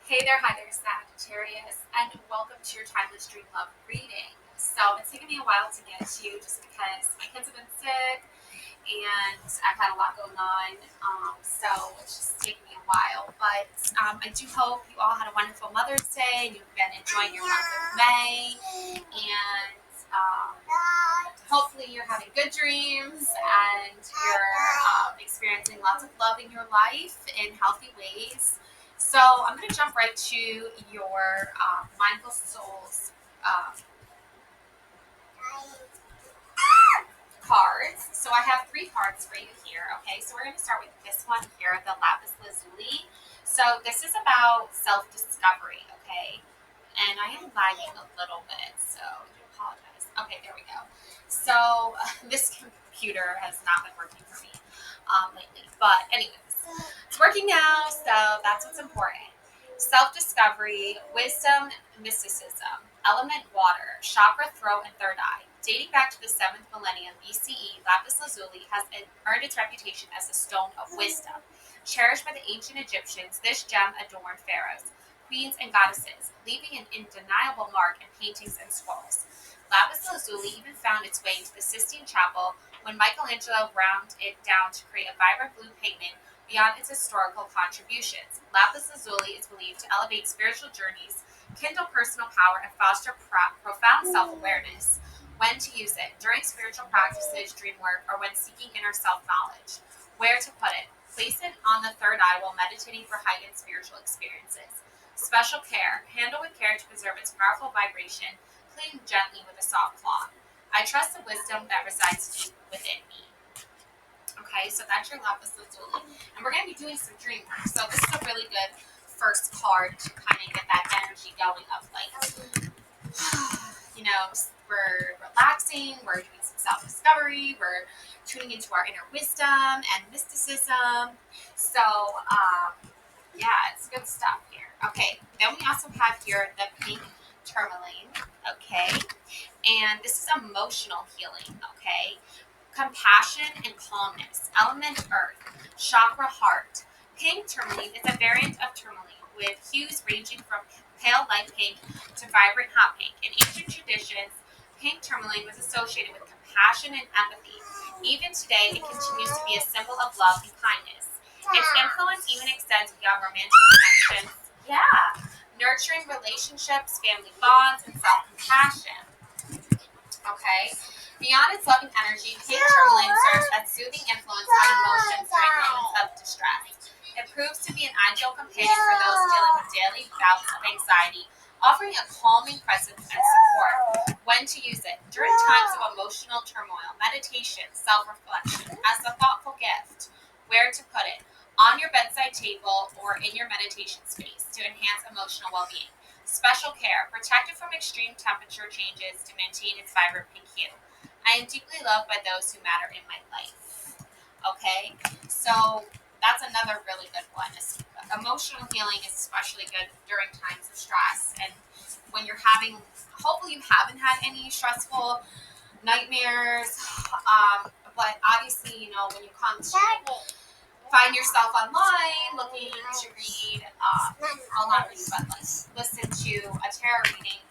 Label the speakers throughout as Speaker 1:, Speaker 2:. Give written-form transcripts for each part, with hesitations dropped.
Speaker 1: Hi there, Sagittarius, and welcome to your Timeless Dream Love reading. So it's taken me a while to get to you just because my kids have been sick and I've had a lot going on. So it's just taken me a while. But I do hope you all had a wonderful Mother's Day and you've been enjoying your month of May. And hopefully you're having good dreams and you're experiencing lots of love in your life in healthy ways. So I'm going to jump right to your Mindful Souls cards. So I have three cards for you here. Okay, so we're going to start with this one here, the Lapis Lazuli. So this is about self-discovery. Okay, and I am lagging a little bit, so I do apologize. Okay, there we go. So this computer has not been working for me lately, but anyways, it's working now, so that's what's important. Self-discovery, wisdom, mysticism, element water, chakra, throat, and third eye. Dating back to the 7th millennium BCE, Lapis Lazuli has earned its reputation as the stone of wisdom. Cherished by the ancient Egyptians, this gem adorned pharaohs, queens, and goddesses, leaving an undeniable mark in paintings and scrolls. Lapis Lazuli even found its way into the Sistine Chapel when Michelangelo ground it down to create a vibrant blue pigment beyond its historical contributions. Lapis Lazuli is believed to elevate spiritual journeys, kindle personal power, and foster profound self-awareness. When to use it: during spiritual practices, dream work, or when seeking inner self-knowledge. Where to put it: place it on the third eye while meditating for heightened spiritual experiences. Special care: handle with care to preserve its powerful vibration, clean gently with a soft cloth. I trust the wisdom that resides deep within me. Okay, so that's your Lapis Lazuli. And we're going to be doing some dream work. So this is a really good first card to kind of get that energy going of like, we're relaxing, we're doing some self-discovery, we're tuning into our inner wisdom and mysticism. So, yeah, it's good stuff here. Okay, then we also have here the pink tourmaline, okay? And this is emotional healing, okay? Compassion and calmness, element earth, chakra heart. Pink tourmaline is a variant of tourmaline with hues ranging from pale light pink to vibrant hot pink. In ancient traditions, pink tourmaline was associated with compassion and empathy. Even today, it continues to be a symbol of love and kindness. Its influence even extends beyond romantic connections. Yeah, nurturing relationships, family bonds, and self-compassion. Okay. Beyond its loving energy, pink tourmaline serves as soothing influence on emotions during moments of distress. It proves to be an ideal companion for those dealing with daily bouts of anxiety, offering a calming presence and support. When to use it: during times of emotional turmoil, meditation, self-reflection, as a thoughtful gift. Where to put it: on your bedside table or in your meditation space to enhance emotional well-being. Special care: protected from extreme temperature changes to maintain its vibrant pink hue. I am deeply loved by those who matter in my life. Okay, so that's another really good one. Emotional healing is especially good during times of stress and when you're having, hopefully you haven't had any stressful nightmares, but obviously, when you come to find yourself online looking to read, not read, but like listen to a tarot reading,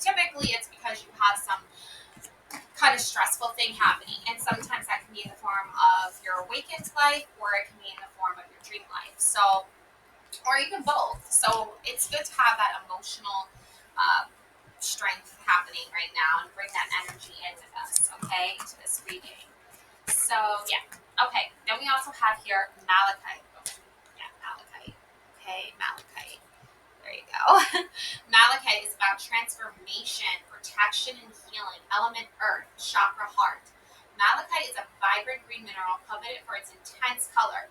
Speaker 1: typically it's because you have some kind of stressful thing happening. And sometimes that can be in the form of your awakened life or it can be in the form of your dream life. So, or even both. So it's good to have that emotional strength happening right now and bring that energy in with us, okay, into this reading. So, yeah. Okay, then we also have here Malachite. Yeah, Malachite. Okay, Malachite. There you go. Malachite is about transformation, protection, and healing. Element earth, chakra heart. Malachite is a vibrant green mineral coveted for its intense color,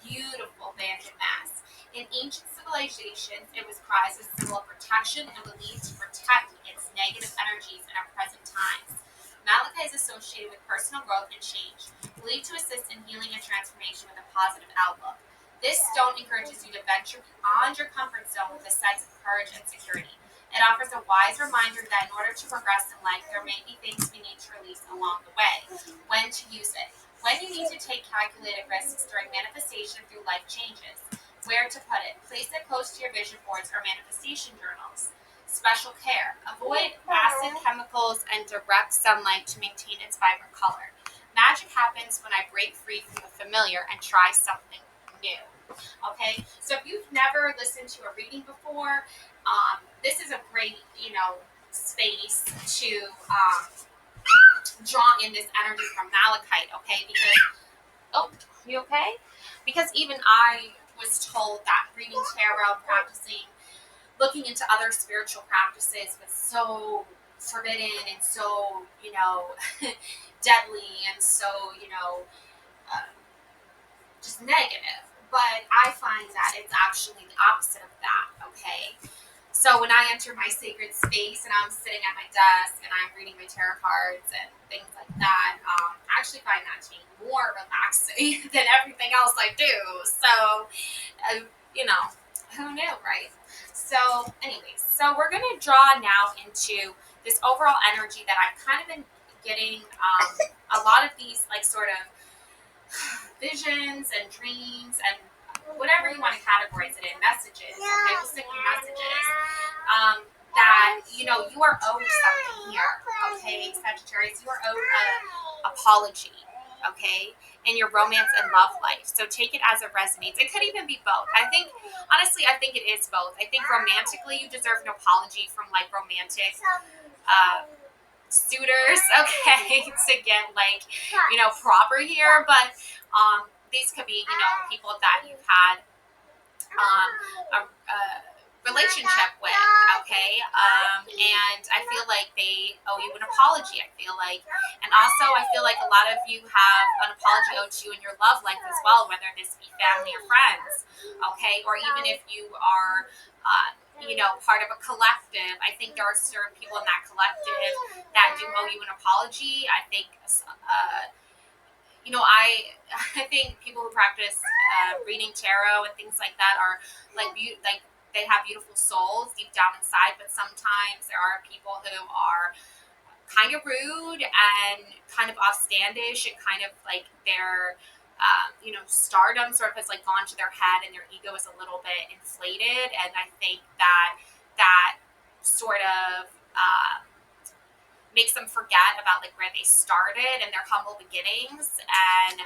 Speaker 1: beautiful banded mass. In ancient civilizations, it was prized as a symbol of protection and believed to protect against negative energies in our present times. Malachite is associated with personal growth and change, believed to assist in healing and transformation with a positive outlook. This stone encourages you to venture beyond your comfort zone with a sense of courage and security. It offers a wise reminder that in order to progress in life, there may be things we need to release along the way. When to use it: when you need to take calculated risks during manifestation through life changes. Where to put it? Place it close to your vision boards or manifestation journals. Special care. Avoid acid chemicals and direct sunlight to maintain its vibrant color. Magic happens when I break free from the familiar and try something new. Okay, so if you've never listened to a reading before, this is a great, space to draw in this energy from Malachite. Okay, because you okay? Because even I was told that reading tarot, practicing, looking into other spiritual practices was so forbidden and so, deadly and so, uh, just negative. But I find that it's actually the opposite of that, okay? So when I enter my sacred space and I'm sitting at my desk and I'm reading my tarot cards and things like that, I actually find that to be more relaxing than everything else I do. So, who knew, right? So, anyways, so we're going to draw now into this overall energy that I've kind of been getting a lot of these, like, sort of visions and dreams and whatever you want to categorize it in, messages, okay, we'll stick with messages, that, you are owed something here, okay, Sagittarius, you are owed an apology, okay, in your romance and love life. So take it as it resonates. It could even be both. Honestly, I think it is both. I think romantically you deserve an apology from, like, romantic suitors, okay, to get, like, proper here, but these could be, people that you've had a relationship with, okay, and I feel like they owe you an apology, I feel like, and also I feel like a lot of you have an apology owed to you in your love life as well, whether this be family or friends, okay, or even if you are part of a collective. I think there are certain people in that collective that do owe you an apology. I think I think people who practice reading tarot and things like that are like they have beautiful souls deep down inside, but sometimes there are people who are kind of rude and kind of offstandish and kind of like their stardom sort of has like gone to their head and their ego is a little bit inflated, and I think that sort of makes them forget about like where they started and their humble beginnings, and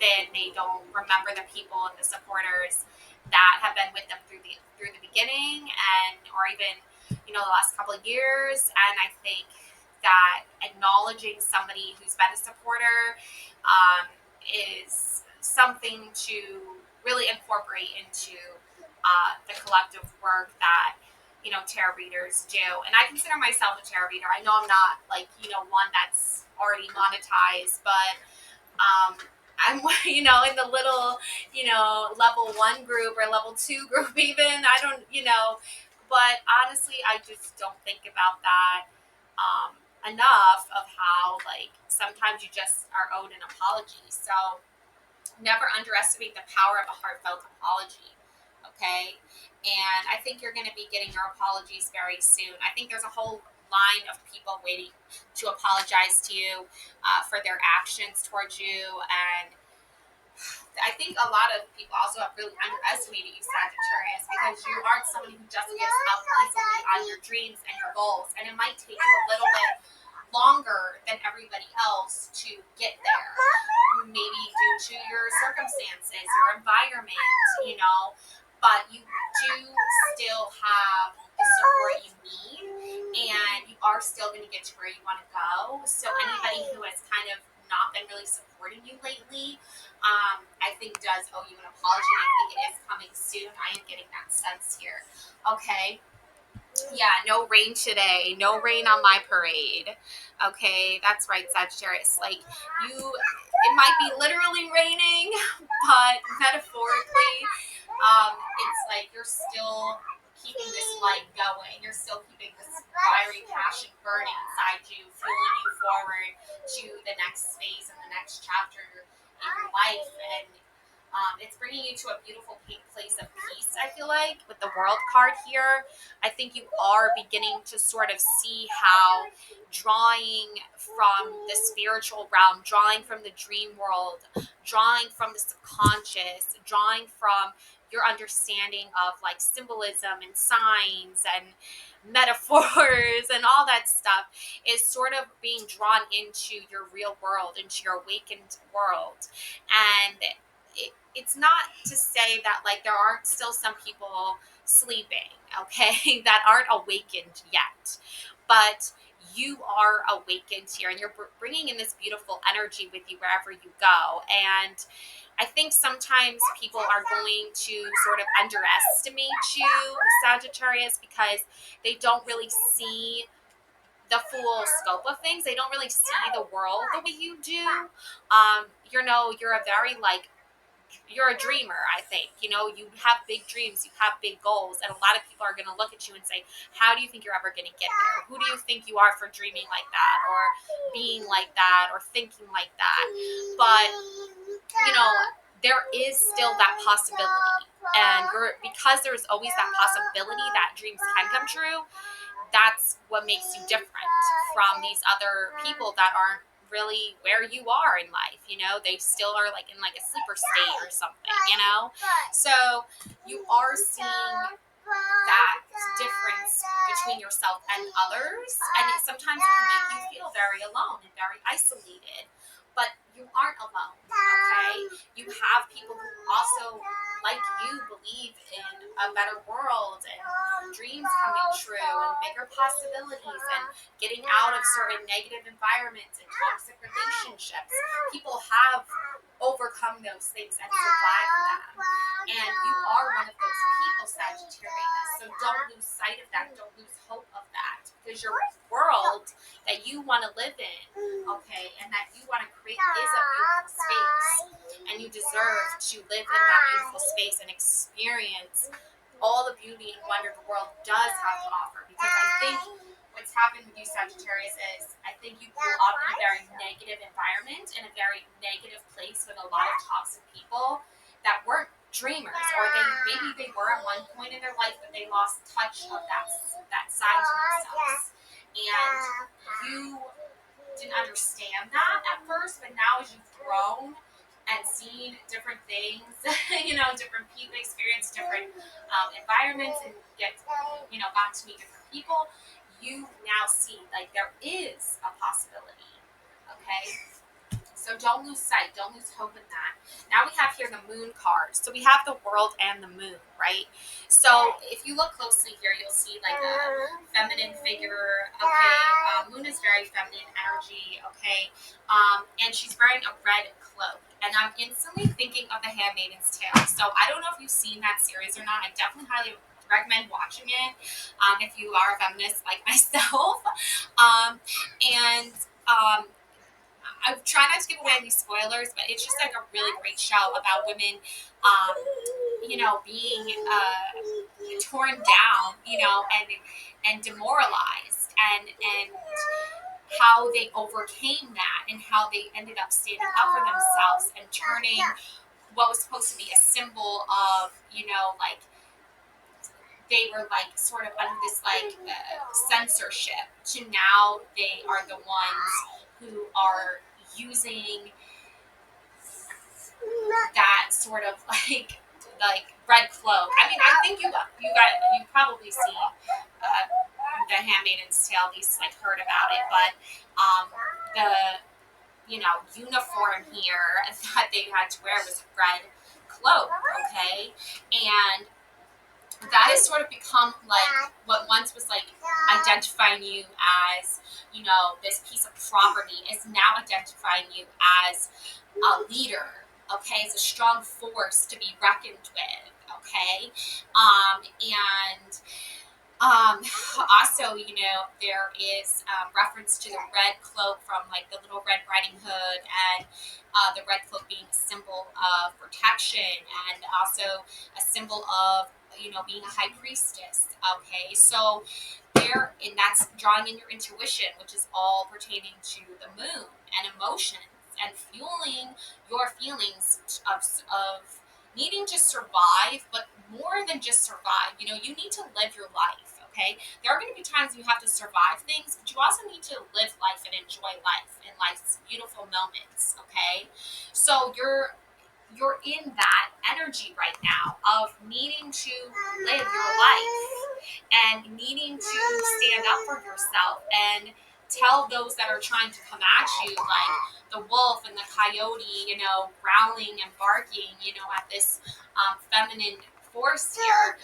Speaker 1: then they don't remember the people and the supporters that have been with them through the beginning and or even the last couple of years. And I think that acknowledging somebody who's been a supporter is something to really incorporate into the collective work that tarot readers do. And I consider myself a tarot reader. I know I'm not like one that's already monetized, but I'm in the little level 1 group or level 2 group even. I don't but honestly I just don't think about that enough, of how like sometimes you just are owed an apology. So never underestimate the power of a heartfelt apology, okay? And I think you're going to be getting your apologies very soon. I think there's a whole line of people waiting to apologize to you for their actions towards you. And I think a lot of people also have really underestimated you, Sagittarius, because you aren't somebody who just gives up easily on your dreams and your goals. And it might take you a little bit longer than everybody else to get there. Maybe due to your circumstances, your environment, but you do still have the support you need, and you are still going to get to where you want to go. So anybody who has kind of not been really supporting you lately, I think does owe you an apology, and I think it is coming soon. I am getting that sense here. Okay. Yeah, no rain today. No rain on my parade. Okay, that's right, Sagittarius. Like, it might be literally raining, but metaphorically, it's like you're still keeping this light going. You're still keeping this fiery passion burning inside you, fueling you forward to the next phase and the next chapter in your life. And it's bringing you to a beautiful place of peace, I feel like, with the World card here. I think you are beginning to sort of see how drawing from the spiritual realm, drawing from the dream world, drawing from the subconscious, drawing from your understanding of like symbolism and signs and metaphors and all that stuff is sort of being drawn into your real world, into your awakened world. And it's not to say that like there aren't still some people sleeping, okay, that aren't awakened yet, but you are awakened here, and you're bringing in this beautiful energy with you wherever you go. And I think sometimes people are going to sort of underestimate you, Sagittarius, because they don't really see the full scope of things. They don't really see the world the way you do. You're a very like, you're a dreamer, I think. You have big dreams, you have big goals, and a lot of people are going to look at you and say, how do you think you're ever going to get there? Who do you think you are for dreaming like that, or being like that, or thinking like that? But, there is still that possibility. And because there's always that possibility that dreams can come true, that's what makes you different from these other people that aren't really where you are in life. They still are like in like a sleeper state or something. So you are seeing that difference between yourself and others, and sometimes it can make you feel very alone and very isolated, but you aren't alone. Okay, you have people who also, like you, believe in a better world and dreams coming true and bigger possibilities and getting out of certain negative environments and toxic relationships. People have overcome those things and survived them. And you are one of those people, Sagittarius. So don't lose sight of that. Don't lose hope of that. Because your world that you want to live in, okay, and that you want to create is a beautiful space. And you deserve to live in that beautiful space and experience all the beauty and wonder the world does have to offer. Because I think what's happened with you, Sagittarius, is I think you grew up in a very negative environment, in a very negative place with a lot of toxic people that weren't dreamers, or maybe they were at one point in their life, but they lost touch of that side to themselves. And you didn't understand that at first, but now as you've grown and seen different things, different people, experience different environments, and got to meet different people, you now see like there is a possibility. Okay. So don't lose sight, don't lose hope in that. Now we have here the moon card. So we have the world and the moon, right? So if you look closely here, you'll see like a feminine figure. Okay, moon is very feminine energy. Okay, and she's wearing a red cloak. And I'm instantly thinking of The Handmaid's Tale. So I don't know if you've seen that series or not. I definitely highly recommend watching it if you are a feminist like myself. And I try not to give away any spoilers, but it's just like a really great show about women, being torn down, and demoralized, and how they overcame that, and how they ended up standing up for themselves and turning what was supposed to be a symbol of, like they were like sort of under this like censorship, to now they are the ones who are using that sort of like red cloak. I mean, I think you probably seen The Handmaid's Tale, at least like heard about it, but the uniform here that they had to wear was a red cloak. Okay, and that has sort of become like what once was like identifying you as, this piece of property, is now identifying you as a leader, okay, as a strong force to be reckoned with, okay, and also, there is reference to the red cloak from like the Little Red Riding Hood, and the red cloak being a symbol of protection, and also a symbol of, being a high priestess. Okay, so and that's drawing in your intuition, which is all pertaining to the moon and emotions and fueling your feelings of needing to survive, but more than just survive. You need to live your life. Okay, there are going to be times you have to survive things, but you also need to live life and enjoy life and life's beautiful moments. Okay, so you're you're in that energy right now of needing to live your life and needing to stand up for yourself and tell those that are trying to come at you, like the wolf and the coyote, growling and barking, at this feminine force here,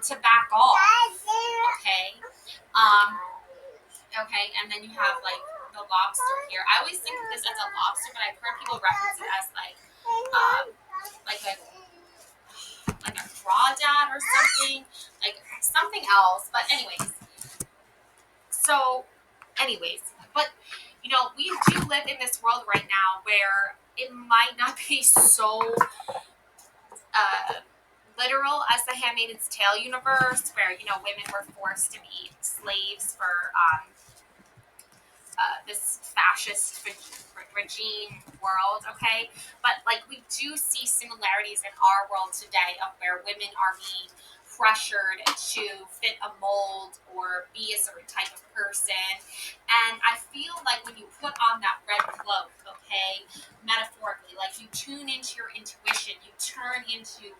Speaker 1: to back off. Okay. Um, okay, and then you have like the lobster here. I always think of this as a lobster, but I've heard people reference it as like a crawdad or something, like something else. But anyways, but we do live in this world right now where it might not be so literal as the Handmaid's Tale universe, where women were forced to be slaves for this fascist regime world, okay? But like we do see similarities in our world today of where women are being pressured to fit a mold or be a certain type of person. And I feel like when you put on that red cloak, okay, metaphorically, like you tune into your intuition, you turn into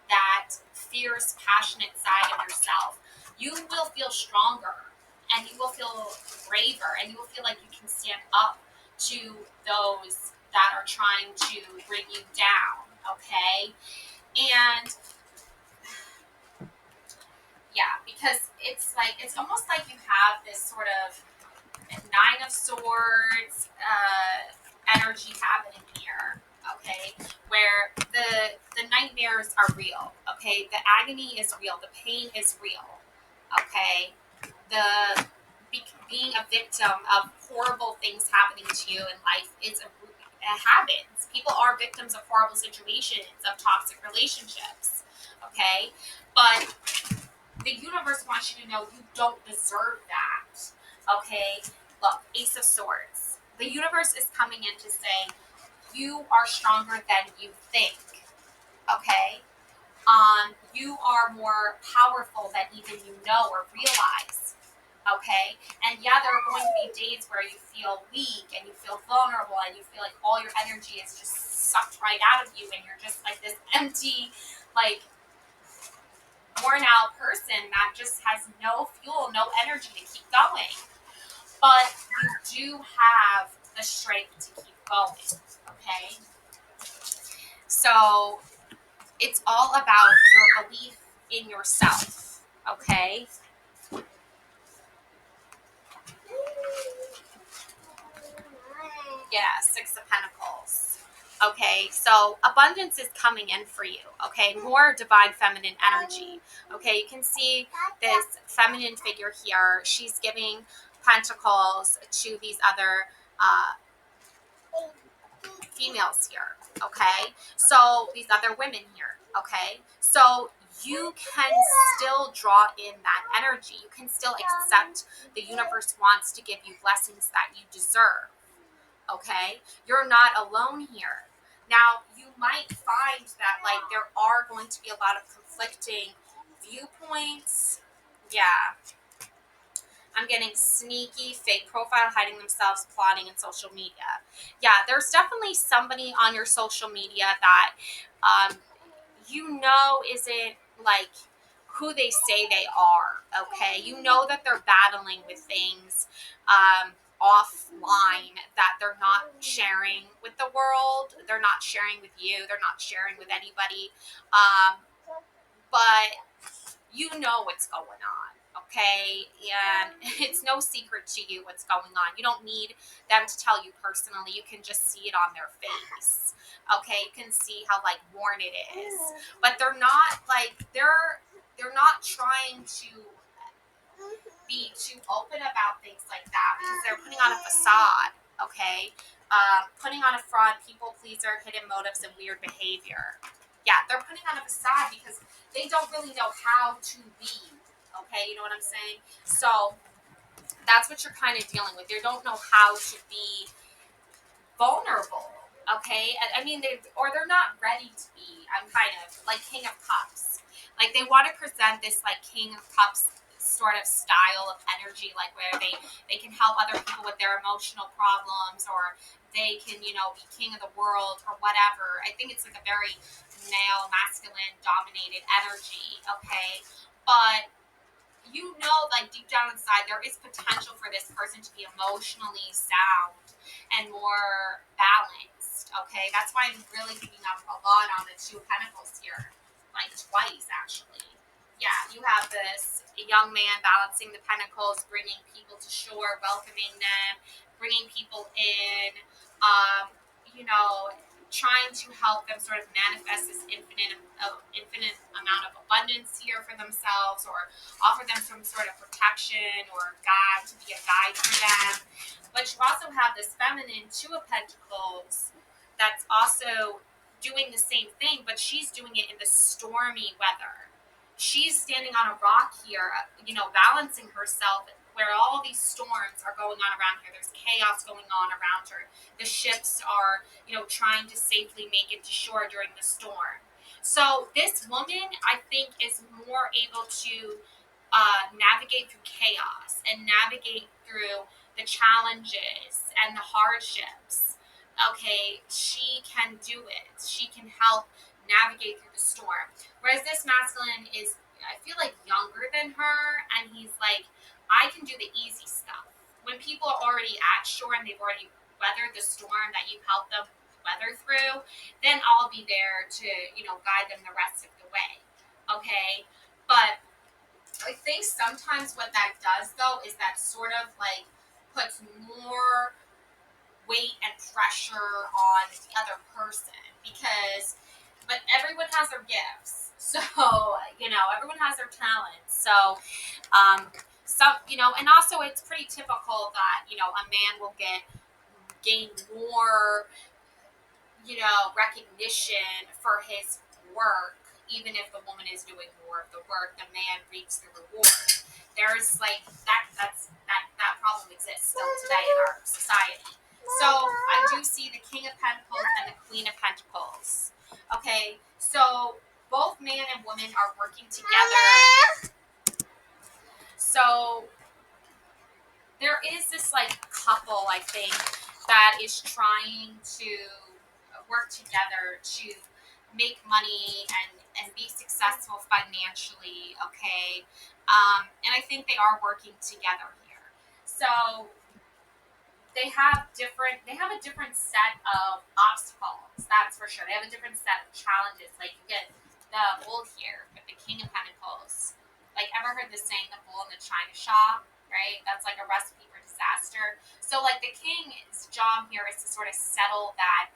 Speaker 1: that fierce, passionate side of yourself, you will feel stronger and you will feel braver and you will feel like you can stand up to those that are trying to bring you down, okay? And yeah, because it's almost like you have this sort of Nine of Swords energy happening here, okay? Where the nightmares are real, okay? The agony is real, the pain is real, okay? The being a victim of horrible things happening to you in life it happens. People are victims of horrible situations, of toxic relationships, okay? But the universe wants you to know you don't deserve that, okay? Look, Ace of Swords. The universe is coming in to say you are stronger than you think, okay? You are more powerful than even you know or realize, okay? And yeah, there are going to be days where you feel weak and you feel vulnerable and you feel like all your energy is just sucked right out of you and you're just like this empty, like worn out person that just has no fuel, no energy to keep going. But you do have the strength to keep going, okay? So it's all about your belief in yourself, okay? Yeah, Six of Pentacles. Okay, so abundance is coming in for you, okay? More divine feminine energy. Okay, you can see this feminine figure here. She's giving pentacles to these other females here, okay? So these other women here, okay? So you can still draw in that energy. You can still accept the universe wants to give you blessings that you deserve, okay? You're not alone here. Now, you might find that like there are going to be a lot of conflicting viewpoints. Yeah. I'm getting sneaky, fake profile, hiding themselves, plotting in social media. Yeah, there's definitely somebody on your social media that isn't like who they say they are, okay? You know that they're battling with things offline that they're not sharing with the world, they're not sharing with you, they're not sharing with anybody. But you know what's going on, okay? And it's no secret to you what's going on. You don't need them to tell you personally. You can just see it on their face, okay? You can see how like worn it is. But they're not like they're not trying to be too open about things like that because they're putting on a facade, okay? Putting on a front, people pleaser, hidden motives, and weird behavior. Yeah, they're putting on a facade because they don't really know how to be, okay? You know what I'm saying? So that's what you're kind of dealing with. You don't know how to be vulnerable, okay? I mean, they're not ready to be. I'm kind of like King of Cups. Like they want to present this like King of Cups sort of style of energy, like where they can help other people with their emotional problems, or they can, you know, be king of the world or whatever. I think it's like a very male, masculine dominated energy, okay? But you know, like deep down inside, there is potential for this person to be emotionally sound and more balanced, okay? That's why I'm really picking up a lot on the Two of Pentacles here, like twice actually. Yeah, you have this young man balancing the pentacles, bringing people to shore, welcoming them, bringing people in, you know, trying to help them sort of manifest this infinite amount of abundance here for themselves, or offer them some sort of protection or God to be a guide for them. But you also have this feminine Two of Pentacles that's also doing the same thing, but she's doing it in the stormy weather. She's standing on a rock here, you know, balancing herself where all these storms are going on around her. There's chaos going on around her. The ships are, you know, trying to safely make it to shore during the storm. So this woman, I think, is more able to navigate through chaos and navigate through the challenges and the hardships. Okay, she can do it. She can help navigate through the storm. Whereas this masculine is, I feel like, younger than her, and he's like, I can do the easy stuff. When people are already at shore and they've already weathered the storm that you helped them weather through, then I'll be there to, you know, guide them the rest of the way. Okay? But I think sometimes what that does, though, is that sort of like puts more weight and pressure on the other person, because, but everyone has their gifts. So, you know, everyone has their talents. So, some, you know, and also it's pretty typical that, you know, a man will gain more, you know, recognition for his work, even if the woman is doing more of the work. The man reaps the reward. There's like that problem exists still today in our society. So I do see the King of Pentacles and the Queen of Pentacles. Okay, so both man and woman are working together. So there is this like couple, I think, that is trying to work together to make money and be successful financially, okay? And I think they are working together here. So they have a different set of obstacles, that's for sure. They have a different set of challenges. Like you get the bull here with the King of Pentacles. Like, ever heard the saying, the bull in the china shop, right? That's like a recipe for disaster. So like the king's job here is to sort of settle that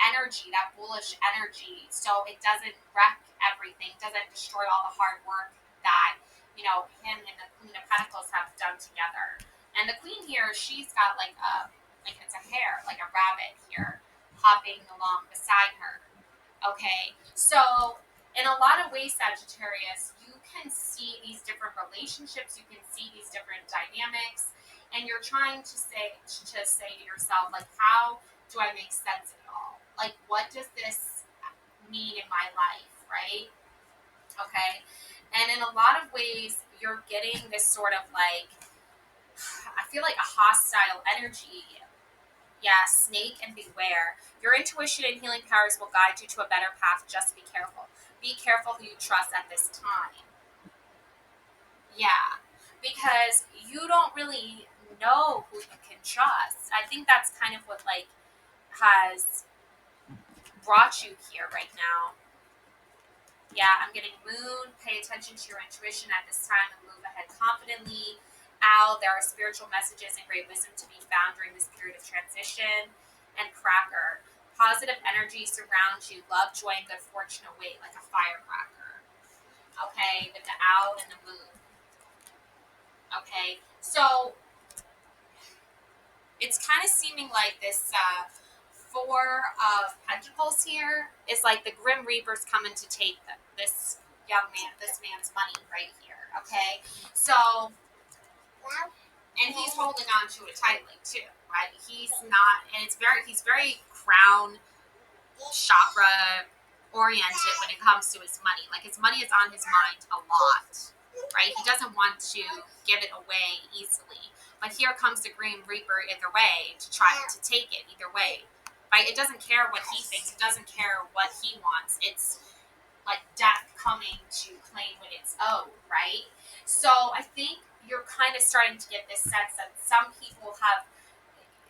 Speaker 1: energy, that bullish energy, so it doesn't wreck everything, doesn't destroy all the hard work that, you know, him and the Queen of Pentacles have done together. And the queen here, she's got like it's a hare, like a rabbit here, hopping along beside her. Okay, so in a lot of ways, Sagittarius, you can see these different relationships, you can see these different dynamics, and you're trying to say to yourself, like, how do I make sense of it all? Like, what does this mean in my life, right? Okay, and in a lot of ways, you're getting this sort of like, I feel like a hostile energy. Yeah, snake and beware. Your intuition and healing powers will guide you to a better path. Just be careful. Be careful who you trust at this time. Yeah, because you don't really know who you can trust. I think that's kind of what like has brought you here right now. Yeah, I'm getting moon. Pay attention to your intuition at this time and move ahead confidently. Owl, there are spiritual messages and great wisdom to be found during this period of transition. And cracker, positive energy surrounds you. Love, joy, and good fortune await like a firecracker. Okay, with the owl and the moon. Okay, so it's kind of seeming like this Four of Pentacles here is like the Grim Reaper's coming to take this man's money right here. Okay, so. And he's holding on to it tightly too, right? He's not, and he's very crown chakra oriented when it comes to his money. Like his money is on his mind a lot. right? He doesn't want to give it away easily. But here comes the Green Reaper either way to try to take it either way, right? It doesn't care what he thinks. It doesn't care what he wants. It's like death coming to claim what it's owed, right? So I think you're kind of starting to get this sense that some people have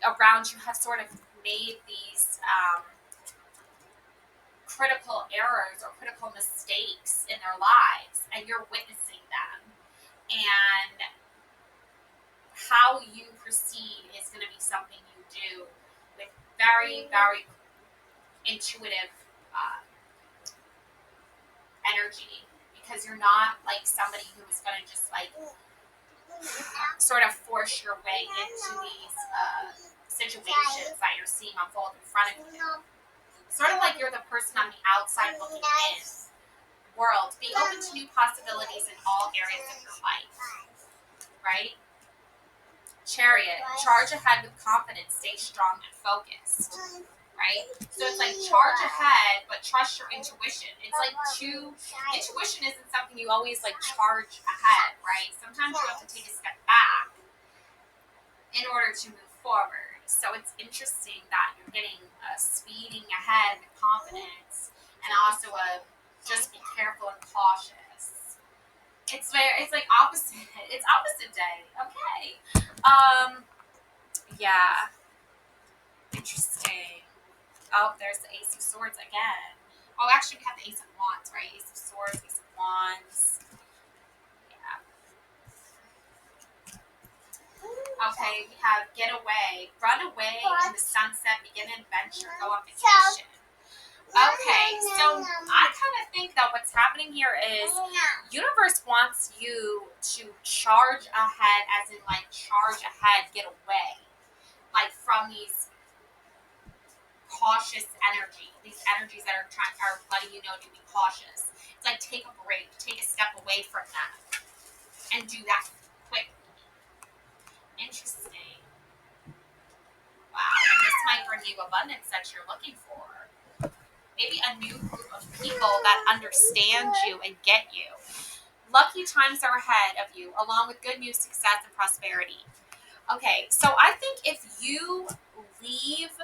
Speaker 1: around you have sort of made these critical errors or critical mistakes in their lives, and you're witnessing them. And how you proceed is going to be something you do with very, very intuitive uh, energy, because you're not like somebody who is going to just like sort of force your way into these situations that you're seeing unfold in front of you. Sort of like you're the person on the outside looking in. World, be open to new possibilities in all areas of your life, right? Chariot, charge ahead with confidence, stay strong and focused, right? So it's like charge ahead, but trust your intuition. It's like intuition isn't something you always like charge ahead, right? Sometimes you have to take a step back in order to move forward. So it's interesting that you're getting a speeding ahead with confidence, and also a just be careful and cautious. It's like opposite. It's opposite day. Okay. Yeah. Interesting. Oh, there's the Ace of Swords again. Oh, actually, we have the Ace of Wands, right? Ace of Swords, Ace of Wands. Yeah. Okay, we have get away, run away in the sunset, begin an adventure, go on vacation. Okay, so I kind of think that what's happening here is universe wants you to charge ahead, as in like charge ahead, get away, like from these cautious energy, these energies that are letting you know to be cautious. It's like take a break, take a step away from that, and do that quickly. Interesting. Wow, and this might bring you abundance that you're looking for. Maybe a new group of people that understand you and get you. Lucky times are ahead of you, along with good news, success, and prosperity. Okay, so I think if you leave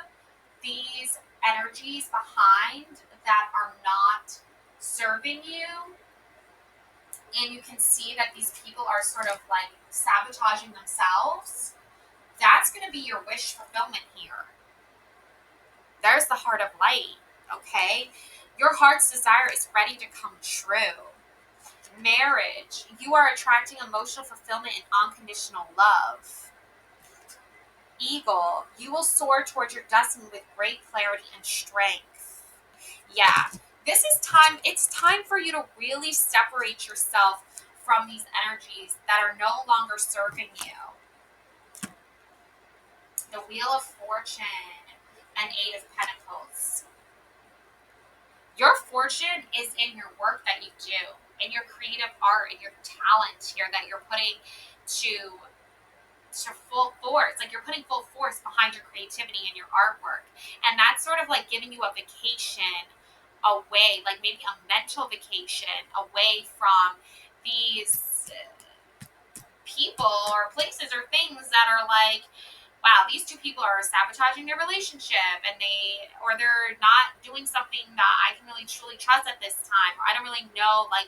Speaker 1: these energies behind that are not serving you, and you can see that these people are sort of like sabotaging themselves, that's going to be your wish fulfillment here. There's the heart of light, okay? Your heart's desire is ready to come true. Marriage, you are attracting emotional fulfillment and unconditional love. Eagle, you will soar towards your destiny with great clarity and strength. Yeah, this is time. It's time for you to really separate yourself from these energies that are no longer serving you. The Wheel of Fortune and Eight of Pentacles. Your fortune is in your work that you do, in your creative art, in your talent here that you're putting to full force. Like you're putting full force behind your creativity and your artwork. And that's sort of like giving you a vacation away, like maybe a mental vacation away from these people or places or things that are like, wow, these two people are sabotaging their relationship, and they're not doing something that I can really truly trust at this time, or I don't really know like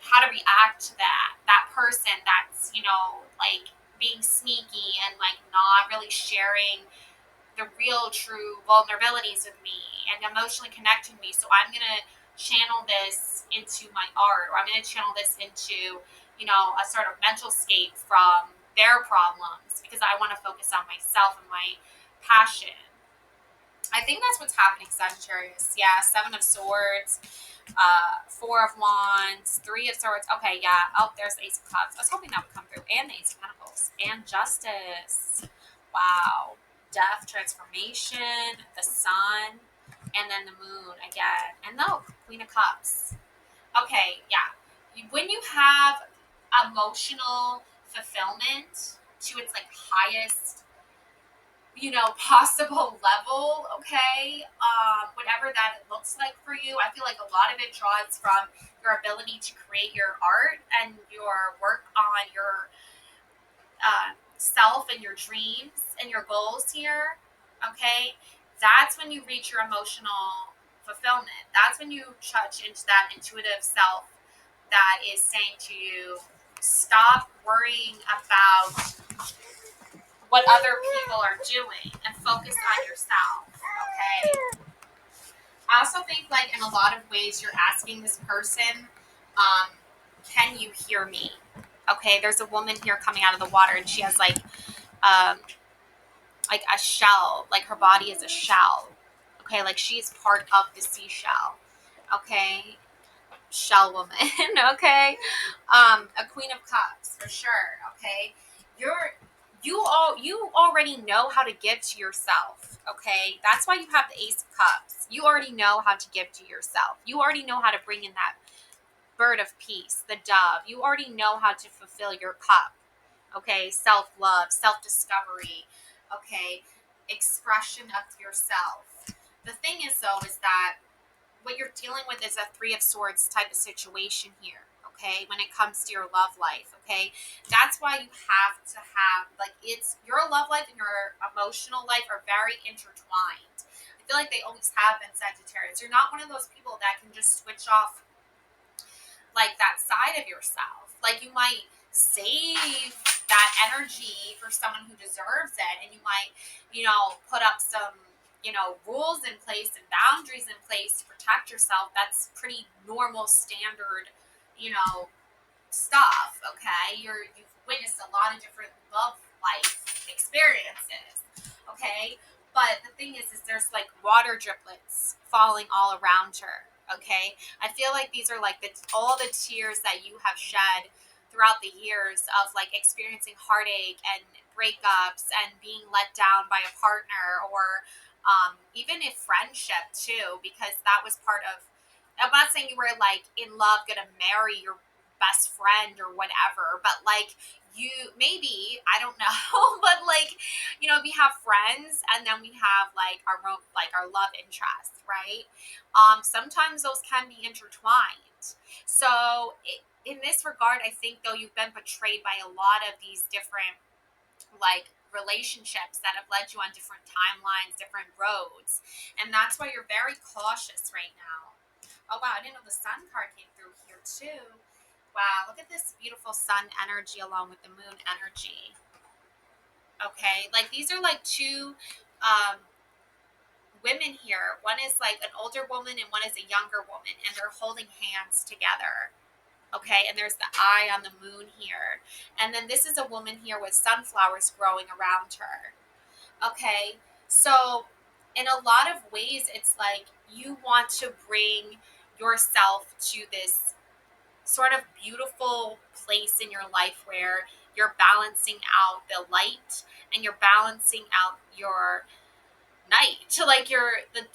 Speaker 1: how to react to that person that's, like being sneaky and like not really sharing the real true vulnerabilities with me and emotionally connecting with me. So I'm gonna channel this into my art, or I'm gonna channel this into, a sort of mental scape from their problems, because I want to focus on myself and my passion. I think that's what's happening, Sagittarius. Yeah, Seven of Swords, Four of Wands, Three of Swords. Okay, yeah. Oh, there's the Ace of Cups. I was hoping that would come through. And the Ace of Pentacles. And Justice. Wow. Death, transformation, the Sun, and then the Moon again. And the Queen of Cups. Okay, yeah. When you have emotional fulfillment to its like highest possible level, okay? Whatever that looks like for you. I feel like a lot of it draws from your ability to create your art and your work on your self and your dreams and your goals here, okay? That's when you reach your emotional fulfillment. That's when you touch into that intuitive self that is saying to you, stop worrying about what other people are doing and focus on yourself, okay? I also think, like, in a lot of ways, you're asking this person, um, can you hear me? Okay, there's a woman here coming out of the water, and she has um, like a shell, like her body is a shell. Okay, like she's part of the seashell. Okay, shell woman. Okay, a queen of cups for sure. Okay, you already know how to give to yourself. Okay, that's why you have the ace of cups. You already know how to give to yourself. You already know how to bring in that bird of peace, the dove. You already know how to fulfill your cup. Okay, self-love, self-discovery. Okay, expression of yourself. The thing is, though, is that what you're dealing with is a three of swords type of situation here. Okay, when it comes to your love life. Okay, that's why you have to have, like, it's your love life and your emotional life are very intertwined. I feel like they always have been, Sagittarius. You're not one of those people that can just switch off like that side of yourself. Like, you might save that energy for someone who deserves it, and you might, put up some, rules in place and boundaries in place to protect yourself. That's pretty normal, standard, you know, stuff. Okay, you've witnessed a lot of different love life experiences. Okay, but the thing is there's like water driplets falling all around her. Okay, I feel like these are like all the tears that you have shed throughout the years of like experiencing heartache and breakups and being let down by a partner, or even if friendship too, because that was part of. I'm not saying you were like in love, gonna marry your best friend or whatever, but like you maybe, I don't know, but like, we have friends and then we have like our love interests, right? Sometimes those can be intertwined. So in this regard, I think though you've been betrayed by a lot of these different like relationships that have led you on different timelines, different roads, and that's why you're very cautious right now. Oh wow, I didn't know the sun card came through here too. Wow, look at this beautiful sun energy along with the moon energy. Okay, like these are like two um, women here. One is like an older woman and one is a younger woman, and they're holding hands together. Okay, and there's the eye on the moon here. And then this is a woman here with sunflowers growing around her. Okay, so in a lot of ways, it's like you want to bring yourself to this sort of beautiful place in your life where you're balancing out the light and you're balancing out your night to like the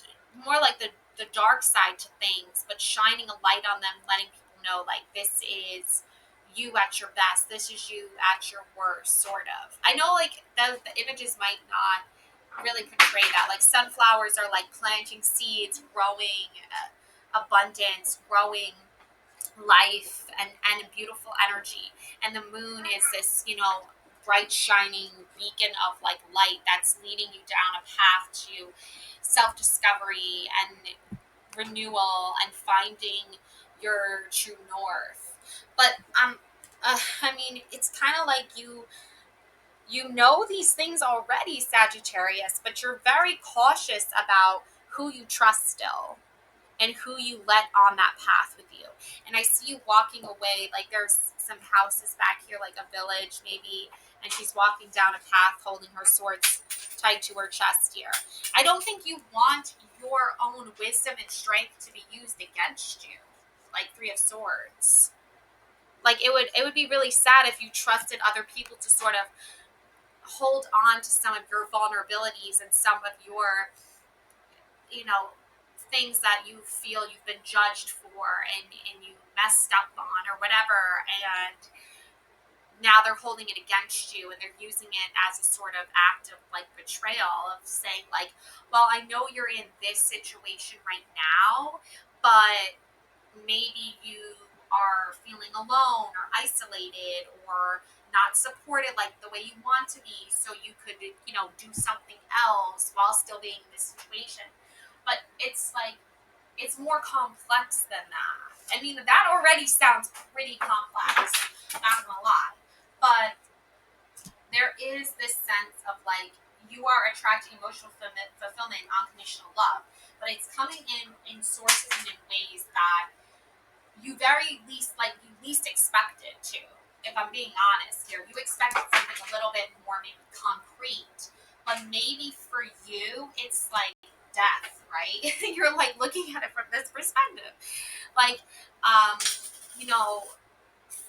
Speaker 1: more like the dark side to things, but shining a light on them, letting people know like this is you at your best, this is you at your worst, sort of. I know like the images might not really portray that. Like sunflowers are like planting seeds, growing abundance, growing life and a beautiful energy. And the moon is this, bright shining beacon of like light that's leading you down a path to self-discovery and renewal and finding your true north. But I mean, it's kind of like you know these things already, Sagittarius, but you're very cautious about who you trust still and who you let on that path with you. And I see you walking away, like there's some houses back here, like a village maybe, and she's walking down a path holding her swords tied to her chest here. I don't think you want your own wisdom and strength to be used against you, like Three of Swords. Like it would be really sad if you trusted other people to sort of hold on to some of your vulnerabilities and some of your, you know, things that you feel you've been judged for and you messed up on or whatever. And now they're holding it against you, and they're using it as a sort of act of like betrayal, of saying like, well, I know you're in this situation right now, but maybe you are feeling alone or isolated or not supported like the way you want to be, so you could, do something else while still being in this situation. But it's like, it's more complex than that. I mean, that already sounds pretty complex, not gonna lie. But there is this sense of like, you are attracting emotional fulfillment, unconditional love, but it's coming in sources and in ways that you least expect it to. If I'm being honest here, you expected something a little bit more maybe concrete, but maybe for you it's like death, right? You're like looking at it from this perspective, like, um, you know,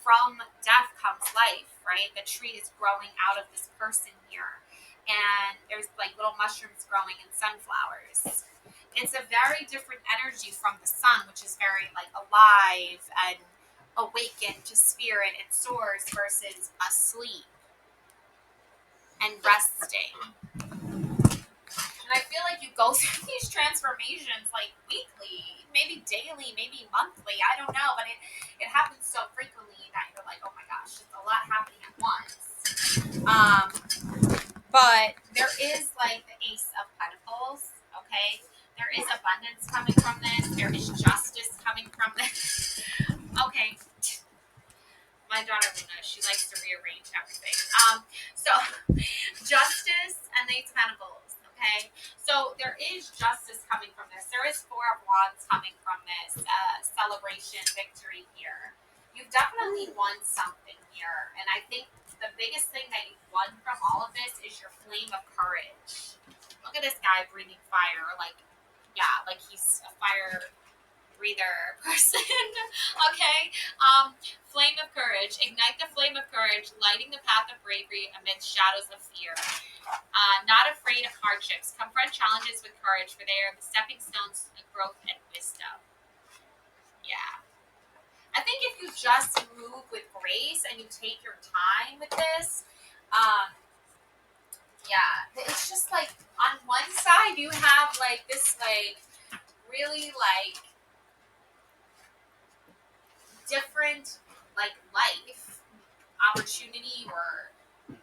Speaker 1: from death comes life, right? The tree is growing out of this person here, and there's like little mushrooms growing in sunflowers. It's a very different energy from the sun, which is very like alive and awakened to spirit and source, versus asleep and resting. And I feel like you go through these transformations like weekly, maybe daily, maybe monthly. I don't know, but it happens so frequently that you're like, oh my gosh, there's a lot happening at once. But there is like the Ace of Pentacles, okay? There is abundance coming from this. There is justice coming from this. Okay. My daughter Luna, she likes to rearrange everything. So justice and these pentacles, okay? So there is justice coming from this. There is Four of Wands coming from this celebration, victory here. You've definitely won something here, and I think the biggest thing that you've won from all of this is your flame of courage. Look at this guy breathing fire, like, yeah, like he's a fire breather person. Okay. Flame of courage. Ignite the flame of courage, lighting the path of bravery amidst shadows of fear. Not afraid of hardships. Confront challenges with courage, for they are the stepping stones to growth and wisdom. Yeah. I think if you just move with grace and you take your time with this, um, yeah, it's just like on one side you have like this like really like different like life opportunity or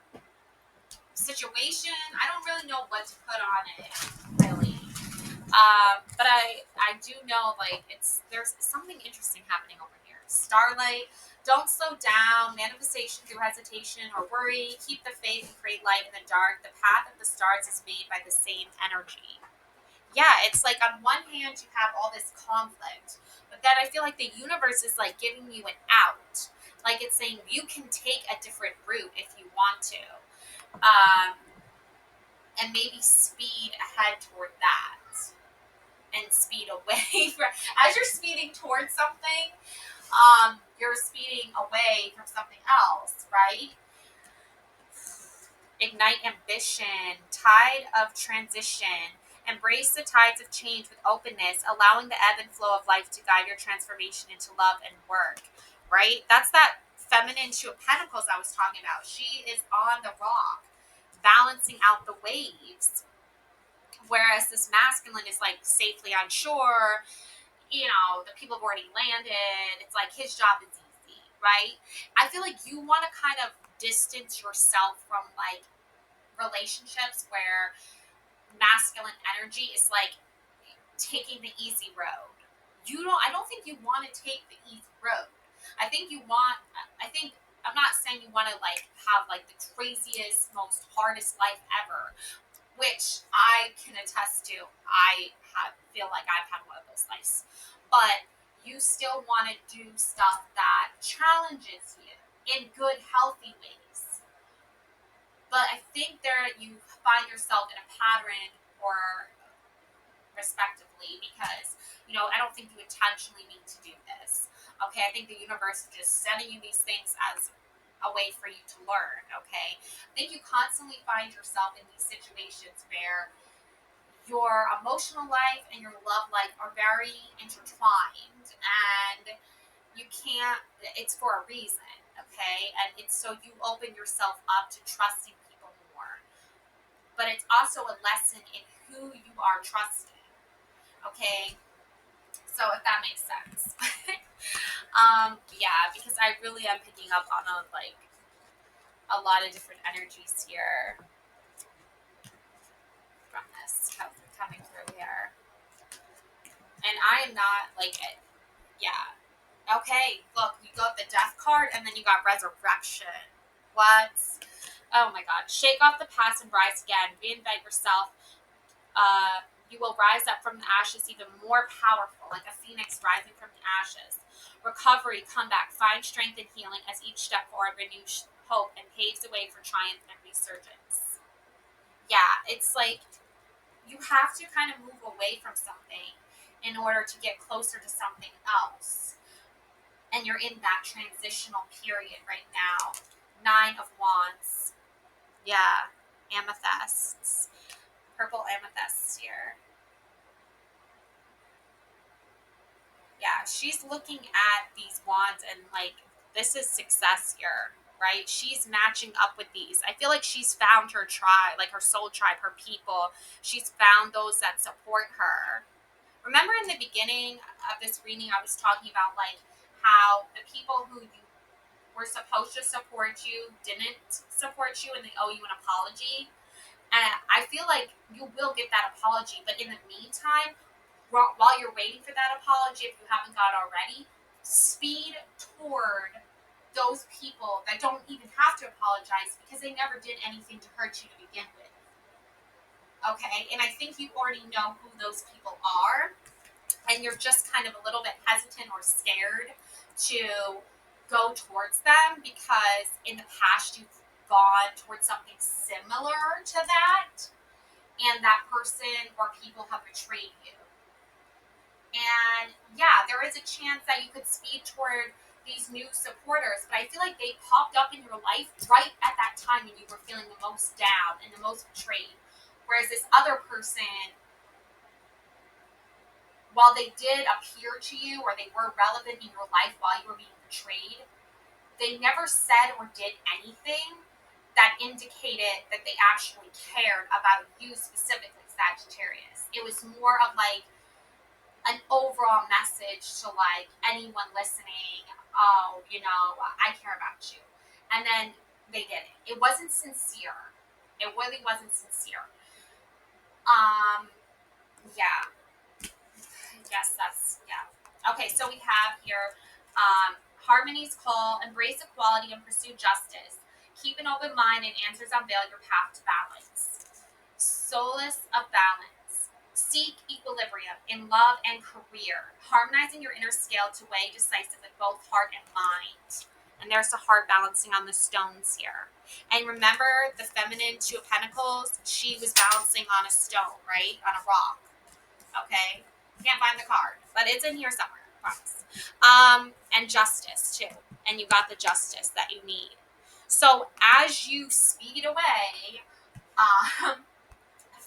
Speaker 1: situation. I don't really know what to put on it, really. But I do know like there's something interesting happening over here. Starlight, don't slow down. Manifestation through hesitation or worry. Keep the faith and create light in the dark. The path of the stars is made by the same energy. Yeah, it's like on one hand you have all this conflict, but then I feel like the universe is like giving you an out. Like it's saying you can take a different route if you want to, um, and maybe speed ahead toward that and speed away. As you're speeding towards something, you're speeding away from something else, right? Ignite ambition, tide of transition. Embrace the tides of change with openness, allowing the ebb and flow of life to guide your transformation into love and work. Right? That's that feminine Two of Pentacles I was talking about. She is on the rock, balancing out the waves. Whereas this masculine is like safely on shore. The people have already landed. It's like his job is easy, right? I feel like you want to kind of distance yourself from like relationships where masculine energy is like taking the easy road. I don't think you want to take the easy road. I think I'm not saying you want to like have like the craziest, most hardest life ever, which I can attest to. Feel like I've had one of those lives. But you still want to do stuff that challenges you in good, healthy ways. But I think you find yourself in a pattern or respectively because, I don't think you intentionally mean to do this. Okay, I think the universe is just sending you these things as a way for you to learn, okay? I think you constantly find yourself in these situations where your emotional life and your love life are very intertwined, and it's for a reason. Okay, and it's so you open yourself up to trusting people more. But it's also a lesson in who you are trusting. Okay, so if that makes sense. Yeah, because I really am picking up on a lot of different energies here from this coming through here. And I am not like it. Yeah. Okay, look, you got the death card and then you got resurrection. What? Oh my god. Shake off the past and rise again. Reinvent yourself. You will rise up from the ashes even more powerful, like a phoenix rising from the ashes. Recovery, comeback, find strength and healing as each step forward renews hope and paves the way for triumph and resurgence. Yeah, it's like you have to kind of move away from something in order to get closer to something else. And you're in that transitional period right now. 9 of Wands. Yeah, amethysts. Purple amethysts here. Yeah, she's looking at these wands and like, this is success here, right? She's matching up with these. I feel like she's found her tribe, like her soul tribe, her people. She's found those that support her. Remember in the beginning of this reading, I was talking about like how the people who you were supposed to support you didn't support you and they owe you an apology. And I feel like you will get that apology, but in the meantime, while you're waiting for that apology, if you haven't got already, speed toward those people that don't even have to apologize because they never did anything to hurt you to begin with. Okay, and I think you already know who those people are, and you're just kind of a little bit hesitant or scared to go towards them because in the past you've gone towards something similar to that, and that person or people have betrayed you. And yeah, there is a chance that you could speed toward these new supporters, but I feel like they popped up in your life right at that time when you were feeling the most down and the most betrayed. Whereas this other person, while they did appear to you or they were relevant in your life while you were being betrayed, they never said or did anything that indicated that they actually cared about you specifically, Sagittarius. It was more of like an overall message to like anyone listening. Oh, I care about you. And then they did it. It wasn't sincere. It really wasn't sincere. Um, yeah. Yes, yeah. Okay, so we have here Harmony's call, embrace equality and pursue justice. Keep an open mind and answers unveil your path to balance. Solace of balance. Seek equilibrium in love and career, harmonizing your inner scale to weigh decisive with both heart and mind. And there's the heart balancing on the stones here. And remember the feminine Two of Pentacles, she was balancing on a stone, right? On a rock. Okay? Can't find the card, but it's in here somewhere, I promise. And justice too. And you got the justice that you need. So as you speed away,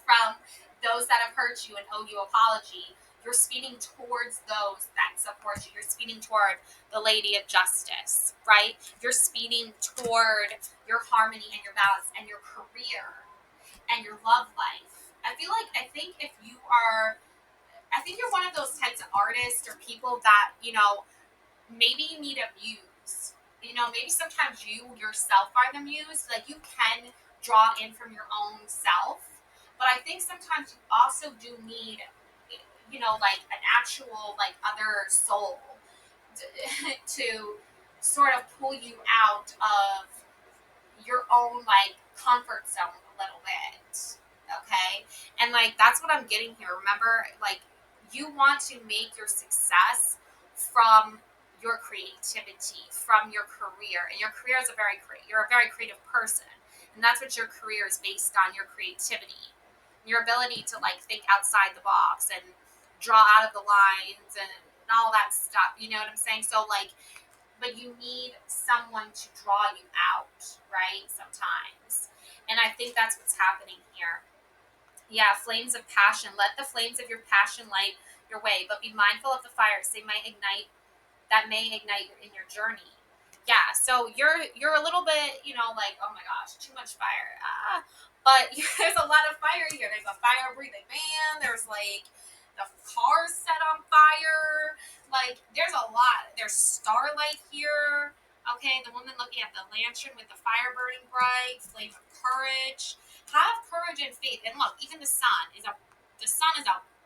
Speaker 1: from those that have hurt you and owe you apology, you're speeding towards those that support you. You're speeding toward the Lady of Justice, right? You're speeding toward your harmony and your balance and your career and your love life. I think if you are, I think you're one of those types of artists or people that, maybe you need a muse. Maybe sometimes you yourself are the muse. Like you can draw in from your own self. But I think sometimes you also do need, like an actual, like other soul to sort of pull you out of your own, like, comfort zone a little bit. Okay? And, like, that's what I'm getting here. Remember, like, you want to make your success from your creativity, from your career. And your career is you're a very creative person. And that's what your career is based on, your creativity. Your ability to like think outside the box and draw out of the lines and all that stuff. You know what I'm saying? So like, but you need someone to draw you out, right? Sometimes. And I think that's what's happening here. Yeah, flames of passion. Let the flames of your passion light your way, but be mindful of the fires they may ignite in your journey. Yeah, so you're a little bit, like, oh my gosh, too much fire. But there's a lot of fire here. There's a fire breathing man. There's like the car's set on fire. Like there's a lot. There's starlight here. Okay, the woman looking at the lantern with the fire burning bright, flame of courage. Have courage and faith. And look, even the sun is a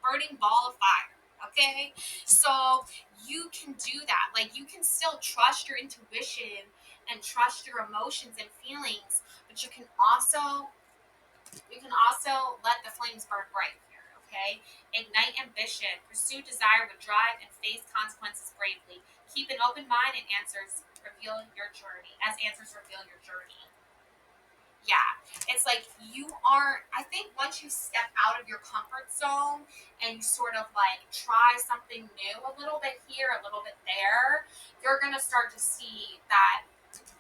Speaker 1: burning ball of fire. Okay, so you can do that. Like you can still trust your intuition and trust your emotions and feelings, but you can also let the flames burn bright here, okay? Ignite ambition, pursue desire with drive, and face consequences bravely. Keep an open mind and answers reveal your journey. Yeah, it's like you are. I think once you step out of your comfort zone and you sort of like try something new, a little bit here, a little bit there, you're gonna start to see that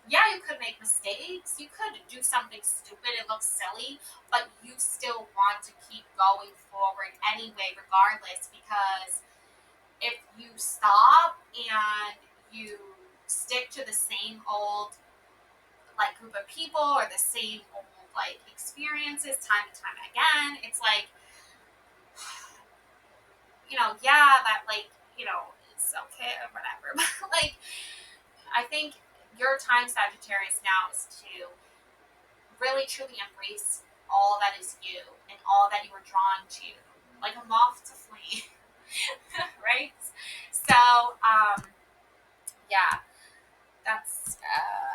Speaker 1: yeah, you could make mistakes. You could do something stupid. It looks silly, but you still want to keep going forward anyway, regardless. Because if you stop and you stick to the same old like group of people or the same old like experiences time and time again, it's like yeah, that like it's okay or whatever. But like I think your time, Sagittarius, now is to really truly embrace all that is you and all that you were drawn to, like a moth to flame, right? So, yeah, that's.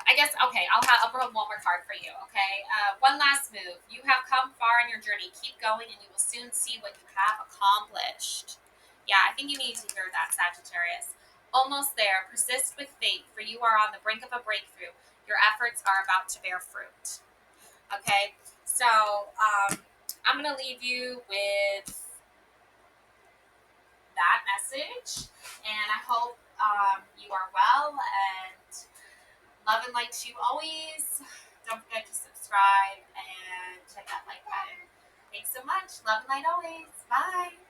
Speaker 1: I guess okay. I'll pull one more card for you. Okay, one last move. You have come far in your journey. Keep going, and you will soon see what you have accomplished. Yeah, I think you need to hear that, Sagittarius. Almost there. Persist with faith, for you are on the brink of a breakthrough. Your efforts are about to bear fruit. Okay, so I'm gonna leave you with that message, and I hope you are well and love and light to you always. Don't forget to subscribe and check that like button. Thanks so much. Love and light always. Bye.